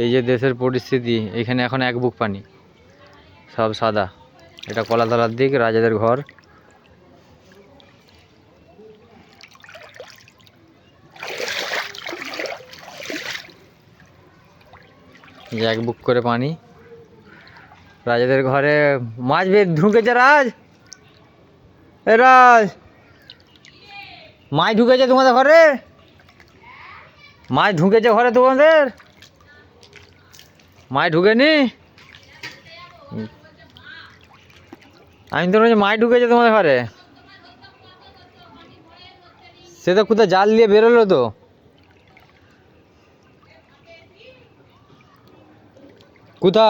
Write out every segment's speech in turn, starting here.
এই যে দেশের পরিস্থিতি, এখানে এখন এক বুক পানি, সব সাদা। এটা কলাতলার দিক, রাজাদের ঘর। এক বুক করে পানি। রাজাদের ঘরে মাছ ঢুকেছে। রাজ, এ রাজ, মাছ ঢুকেছে তোমাদের ঘরে? মাছ ঢুকেছে ঘরে তোমাদের? মাছ ঢুকেনি? আমি তো বলছি মাছ ঢুকেছে তোমাদের ঘরে। সে তো কোথায় জাল দিয়ে বেরোলো তো। কোথা?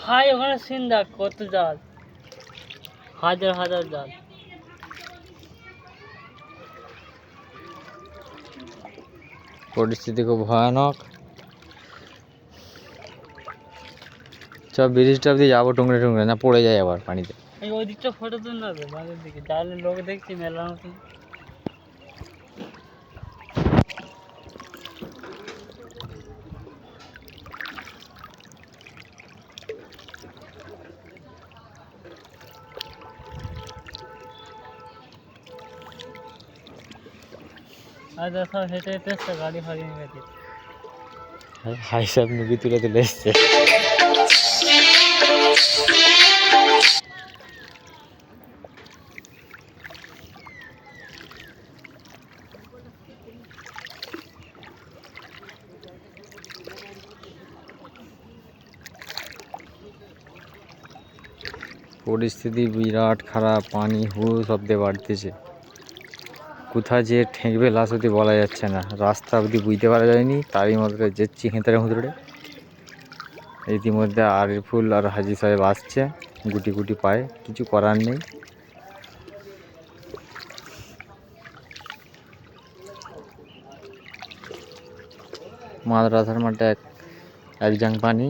ভাই ওখানে সিন দেখ কত জাল, হাজার হাজার জাল। পরিস্থিতি খুব ভয়ানক। সব ব্রিজটা দিয়ে যাবো টুংরে টুংরে, না পড়ে যায় আবার পানিতে। এই ওই দিকটা ফটো তুল না রে, বাগের দিকে জালের লোক দেখছি মেলা মতন। আর সব হেঁটে হেঁটে এসছে, গাড়ি ফাড়ি নিয়ে গেছে। হাই সব মুভি তুলে তুলে এসছে। পরিস্থিতি বিরাট খারাপ, পানি হুড় শব্দে বাড়তেছে। কোথায় যে ঠেকবে লাশ অব্দি বলা যাচ্ছে না, রাস্তা অবধি বুঝতে পারা যায়নি। তারই মধ্যে যেচ্ছি হেঁতড়ে হুঁতড়ে। ইতিমধ্যে আরিফুল আর হাজি সাহেব আসছে গুটি গুটি পায়ে, কিছু করার নেই। মাদ্রাসার মাঠে এক জাং পানি।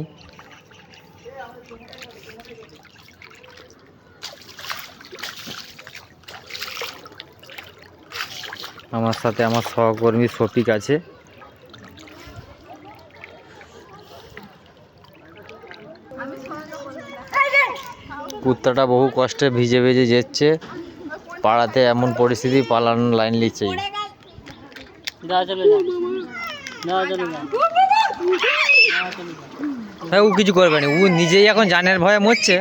আমার সাথে আমার সহকর্মী শফিক আছে। কুত্তাটা বহু কষ্টে ভিজে ভিজে যাচ্ছে। পাড়াতে এমন পরিস্থিতি, পালানোর লাইন লিচ্ছে। হ্যাঁ, ও কিছু করবে না, ও নিজেই এখন জানের ভয়ে মরছে।